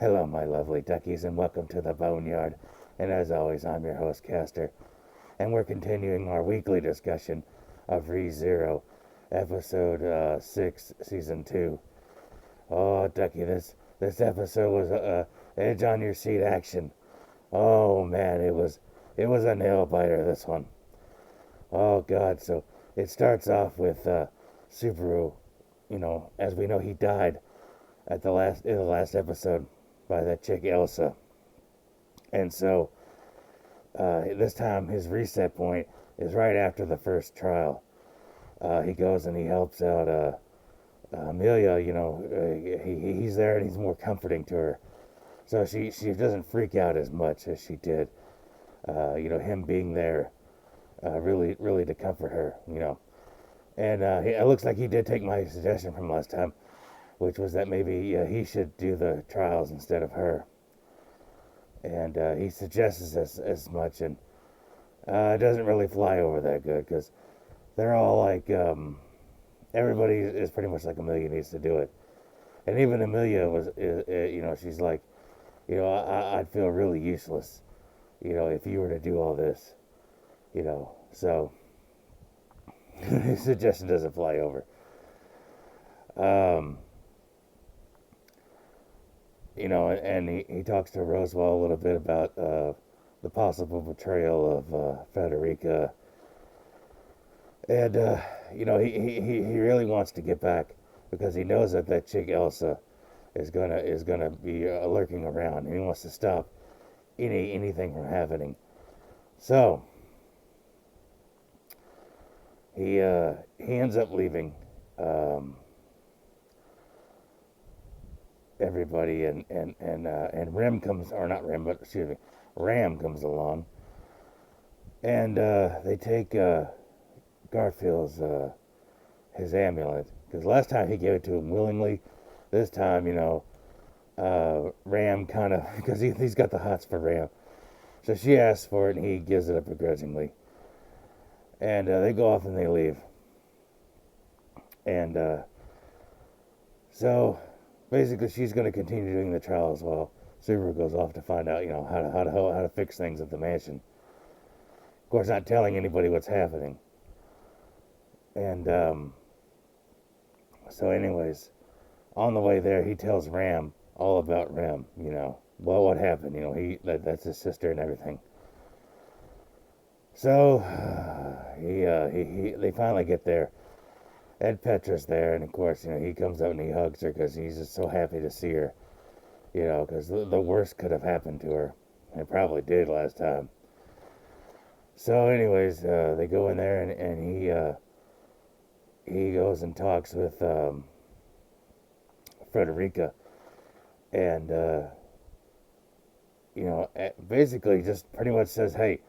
Hello, my lovely duckies, and welcome to the Boneyard. And as always, I'm your host, Caster, and we're continuing our weekly discussion of ReZero, episode 6, season 2. Oh, Ducky, this episode was edge on your seat action. Oh man, it was a nail biter. This one. Oh God, so it starts off with Subaru. As we know, he died at the last episode by that chick Elsa. And so this time his reset point is right after the first trial. He goes and he helps out Amelia. He's there and he's more comforting to her, so she doesn't freak out as much as she did. Him being there really to comfort her. And it looks like he did take my suggestion from last time, which was that maybe he should do the trials instead of her. And he suggests as much, and it doesn't really fly over that good because they're all like, everybody is pretty much like Amelia needs to do it, and even Amelia she's like, I'd feel really useless, if you were to do all this, so his suggestion doesn't fly over. Um, and he talks to Roswell a little bit about the possible betrayal of Frederica. And, he really wants to get back because he knows that chick Elsa is gonna be lurking around, and he wants to stop anything from happening. So he ends up leaving everybody, and Rem comes, or not Rem, but excuse me, Ram comes along, and they take Garfield's his amulet, because last time he gave it to him willingly. This time, Ram kind of, because he's got the hots for Ram, so she asks for it and he gives it up begrudgingly, and they go off and they leave, and so basically she's going to continue doing the trial as well. Subaru goes off to find out, how to fix things at the mansion. Of course, not telling anybody what's happening. And so anyways, on the way there, he tells Ram all about Rem, what happened, that's his sister and everything. So they finally get there. Ed Petra's there, and of course, he comes out and he hugs her because he's just so happy to see her, because the worst could have happened to her. It probably did last time. So anyways, they go in there, and he goes and talks with Frederica, and basically just pretty much says, hey,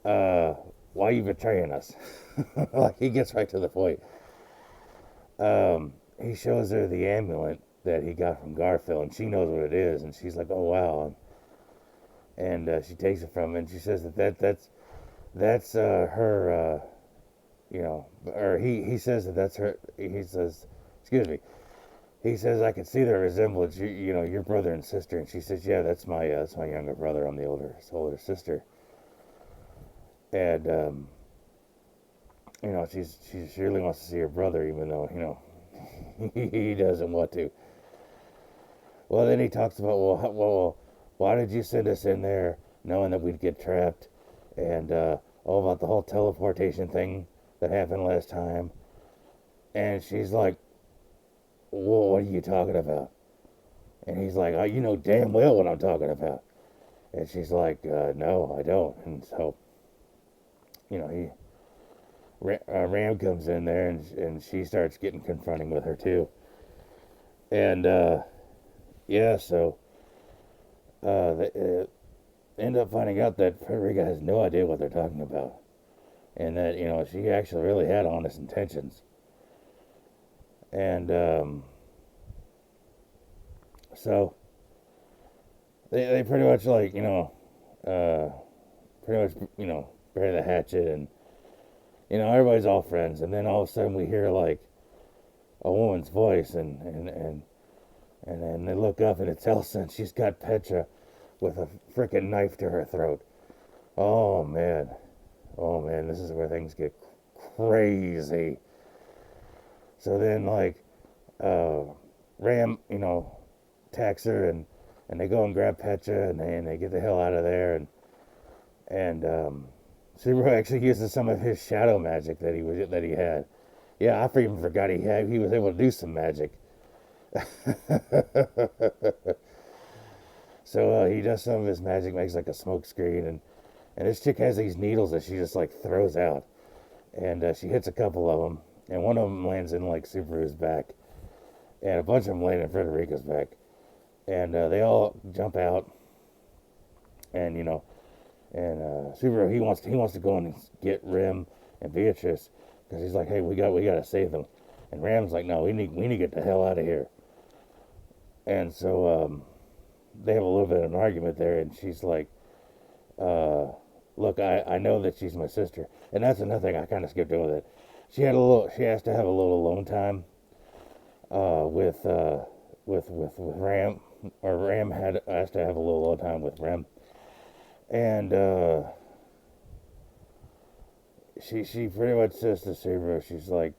why are you betraying us? Like, he gets right to the point. He shows her the amulet that he got from Garfield, and she knows what it is, and she's like, oh wow, and she takes it from him, and she says that's her, or he says that's her. He says, excuse me, he says, I can see the resemblance, your brother and sister, and she says, yeah, that's my younger brother. I'm the older sister, and she really wants to see her brother, even though he doesn't want to. Well, then he talks about, well, why did you send us in there knowing that we'd get trapped, and all about the whole teleportation thing that happened last time. And she's like, whoa, what are you talking about? And he's like, oh, you know damn well what I'm talking about. And she's like, no, I don't. And so, Ram comes in there, and she starts getting confronting with her too. And so they end up finding out that Frederica has no idea what they're talking about, and that she actually really had honest intentions. And so they pretty much bury the hatchet, and everybody's all friends. And then all of a sudden we hear like a woman's voice, and And then they look up and it's Elsa, and she's got Petra with a freaking knife to her throat. Oh man. Oh man, this is where things get crazy. So then, like, uh, Ram, attacks her, and they go and grab Petra, and they get the hell out of there, and Subaru actually uses some of his shadow magic that he had. Yeah, I even forgot he was able to do some magic. So he does some of his magic, makes like a smoke screen, and this chick has these needles that she just like throws out, and she hits a couple of them, and one of them lands in like Subaru's back, and a bunch of them land in Frederica's back, and they all jump out, and Subaru he wants to go and get Rim and Beatrice because he's like, hey, we got to save them, and Ram's like, no, we need to get the hell out of here, and so they have a little bit of an argument there, and she's like, look, I know that she's my sister, and that's another thing I kind of skipped over. That she has to have a little alone time with Ram, or Ram has to have a little alone time with Ram, and she pretty much says to Subaru, she's like,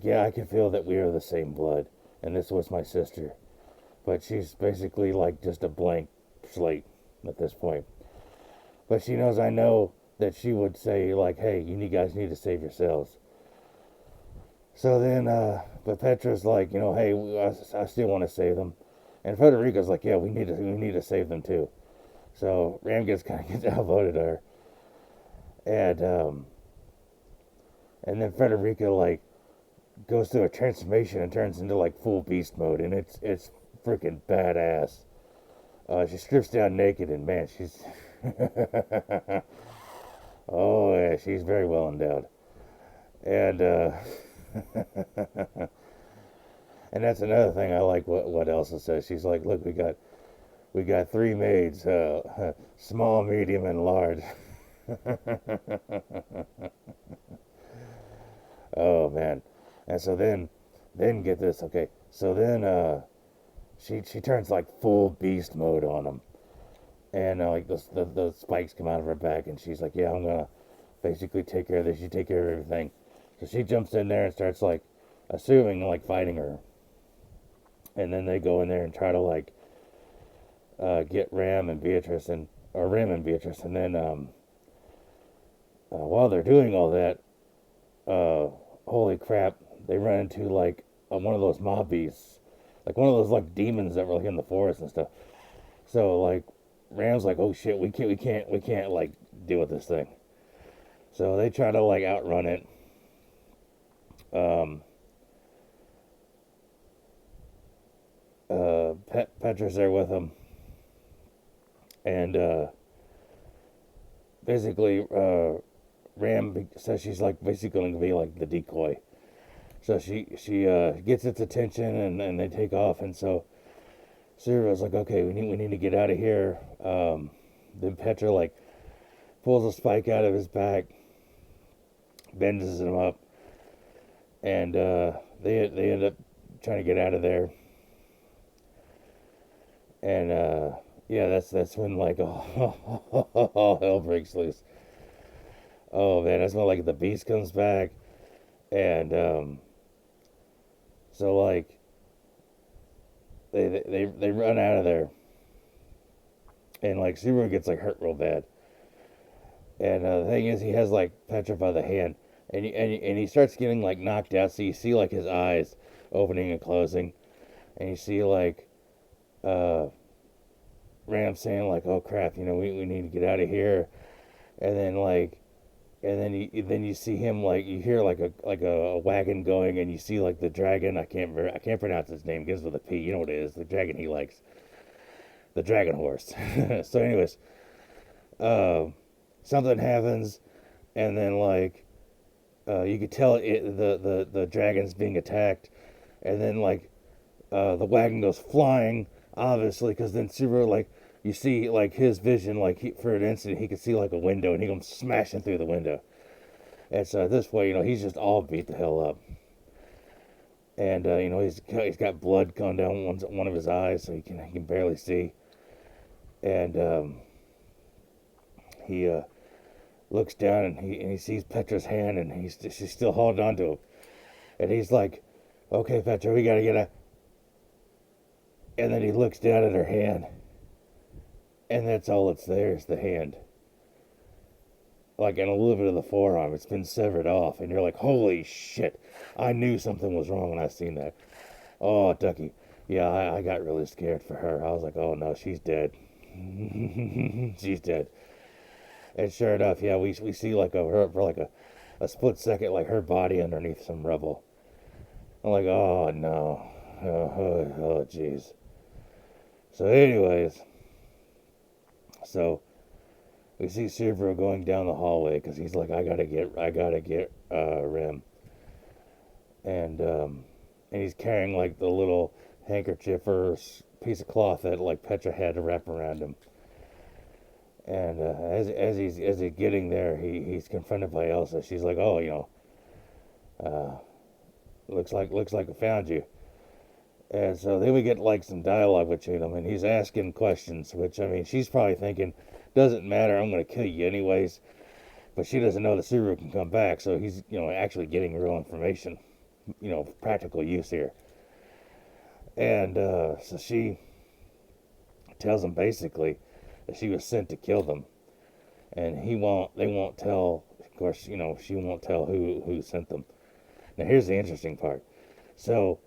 yeah, I can feel that we are the same blood, and this was my sister, but she's basically like just a blank slate at this point. But she knows I know that she would say, like, hey, you guys need to save yourselves. So then, but Petra's like, hey, I still want to save them. And Frederica's like, yeah, we need to save them too. So Ram gets outvoted her. And then Frederica, like, goes through a transformation and turns into, like, full beast mode. And it's freaking badass. She strips down naked, and man, she's... oh, yeah, she's very well endowed. And, and that's another thing I like what Elsa says. She's like, look, we got three maids, small, medium, and large. Oh, man. And so then get this, okay. So then, she turns like full beast mode on him. And like the spikes come out of her back, and she's like, yeah, I'm gonna basically take care of this. You take care of everything. So she jumps in there and starts like assuming like fighting her. And then they go in there and try to like get Ram and Beatrice, and then while they're doing all that, holy crap, they run into like one of those mob beasts, like one of those like demons that were like in the forest and stuff. So like Ram's like, oh shit, we can't like deal with this thing. So they try to like outrun it. Petra's there with them, and basically Ram says she's like basically going to be like the decoy. So she gets its attention, and they take off, and so Subaru's like, okay, we need to get out of here. Then Petra like pulls a spike out of his back, bends him up, and they end up trying to get out of there. And yeah, that's when like all hell breaks loose. Oh man, that's when like the beast comes back, and so like they run out of there, and like Subaru gets like hurt real bad. And the thing is, he has like Petra by the hand, and he starts getting like knocked out. So you see like his eyes opening and closing, and you see like Ram saying like, "Oh crap, we need to get out of here," and then like. And then you see him like you hear like a wagon going, and you see like the dragon. I can't pronounce his name. It begins with a P. You know what it is? The dragon he likes. The dragon horse. So, anyways, something happens, and then like you could tell the dragon's being attacked, and then like the wagon goes flying, obviously, because then Subaru like. You see, like, his vision, like, for an instant, he could see, like, a window, and he comes smashing through the window. And so, at this point, he's just all beat the hell up. And he's got blood going down one of his eyes, so he can barely see. And he looks down and he sees Petra's hand, and she's still holding on to him. And he's like, "Okay, Petra, we gotta get a." And then he looks down at her hand, and that's all that's there is the hand. Like, and a little bit of the forearm. It's been severed off, and you're like, "Holy shit!" I knew something was wrong when I seen that. Oh, Ducky. Yeah, I got really scared for her. I was like, "Oh no, she's dead." She's dead. And sure enough, yeah, we see like for like a split second, like her body underneath some rubble. I'm like, "Oh no." Oh, jeez. So, anyways, so we see Subaru going down the hallway because he's like, I gotta get Rim, and he's carrying like the little handkerchief or piece of cloth that like Petra had to wrap around him. And as he's getting there, he's confronted by Elsa. She's like, "Oh, looks like I found you." And so then we get like some dialogue between them, and he's asking questions, which, I mean, she's probably thinking, doesn't matter, I'm going to kill you anyways. But she doesn't know the Subaru can come back, so he's, actually getting real information, practical use here. And so she tells him basically that she was sent to kill them, and they won't tell. Of course, she won't tell who sent them. Now here's the interesting part. So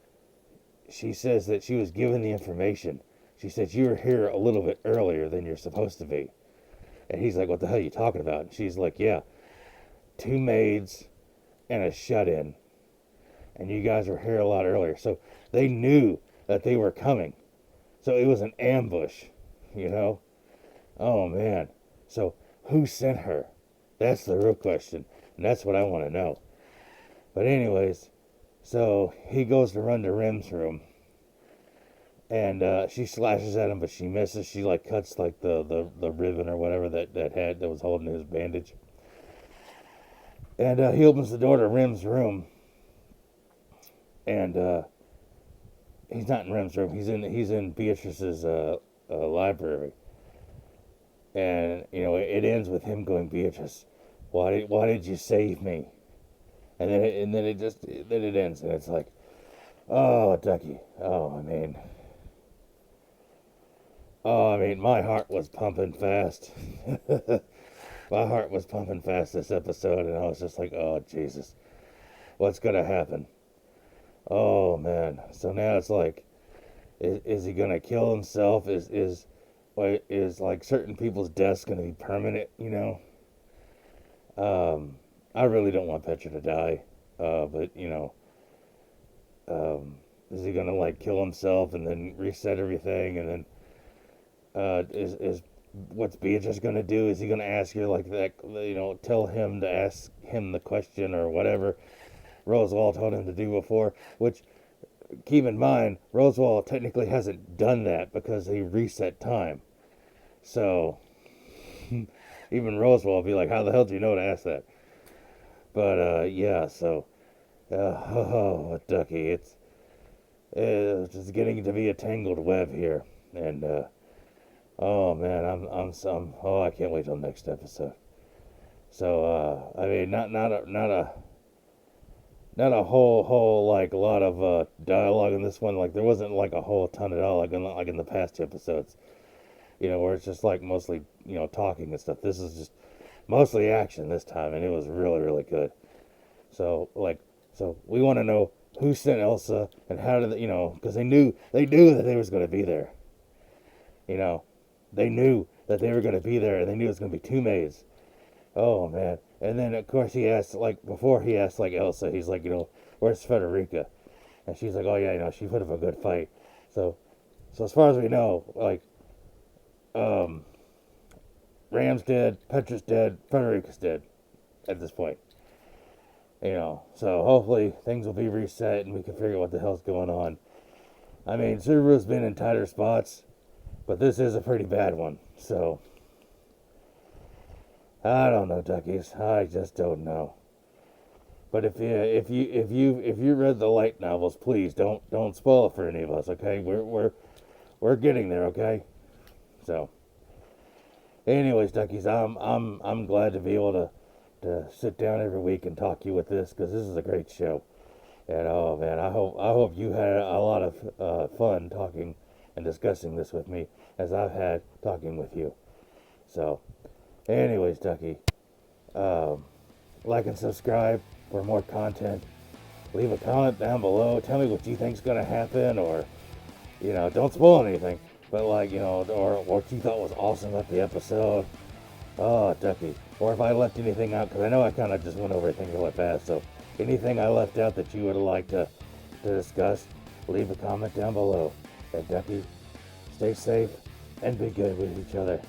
she says that she was given the information. She said, "You were here a little bit earlier than you're supposed to be." And he's like, "What the hell are you talking about?" And she's like, "Yeah, 2 maids and a shut-in. And you guys were here a lot earlier." So they knew that they were coming. So it was an ambush, you know? Oh, man. So who sent her? That's the real question. And that's what I want to know. But anyways, so he goes to run to Rim's room. And she slashes at him, but she misses. She like cuts like the ribbon or whatever that was holding his bandage. And he opens the door to Rim's room. And he's not in Rim's room. He's in Beatrice's library. And it ends with him going, "Beatrice, why did you save me?" And then it ends, and it's like, oh, Ducky. I mean, my heart was pumping fast. My heart was pumping fast this episode, and I was just like, oh, Jesus, what's gonna happen? Oh, man. So now it's like, is he gonna kill himself? Is like certain people's deaths gonna be permanent? I really don't want Petra to die, but is he gonna like kill himself and then reset everything, and then is what's Beatrice gonna do? Is he gonna ask her like that? Tell him to ask him the question or whatever Roswell told him to do before. Which, keep in mind, Roswell technically hasn't done that because he reset time. So even Roswell will be like, "How the hell do you know to ask that?" But yeah, so Ducky, it's just getting to be a tangled web here, and oh man, I can't wait till next episode. So I mean, not a whole like a lot of dialogue in this one. Like there wasn't like a whole ton at all, like in the past episodes. Where it's just like mostly talking and stuff. This is just mostly action this time, and it was really really good. So we want to know who sent Elsa and how did because they knew that they was going to be there. They knew that they were going to be there, and they knew it was going to be 2 maids. Oh man! And then of course he asked before he asked Elsa, he's like, "Where's Federica?" And she's like, "Oh yeah, she put up a good fight." So as far as we know, Ram's dead, Petra's dead, Frederica's dead at this point. So hopefully things will be reset and we can figure out what the hell's going on. I mean, Subaru's been in tighter spots, but this is a pretty bad one. So I don't know, Duckies. I just don't know. But if you read the light novels, please don't spoil it for any of us. Okay, we're getting there. Okay, so anyways, duckies, I'm glad to be able to sit down every week and talk you with this because this is a great show. And oh man, I hope you had a lot of fun talking and discussing this with me as I've had talking with you. So, anyways, Ducky, um, like and subscribe for more content. Leave a comment down below. Tell me what you think's gonna happen, or don't spoil anything. But like or what you thought was awesome about the episode. Oh, Ducky. Or if I left anything out, because I know I kind of just went over everything really fast. So anything I left out that you would like to discuss, leave a comment down below. And Ducky, stay safe and be good with each other.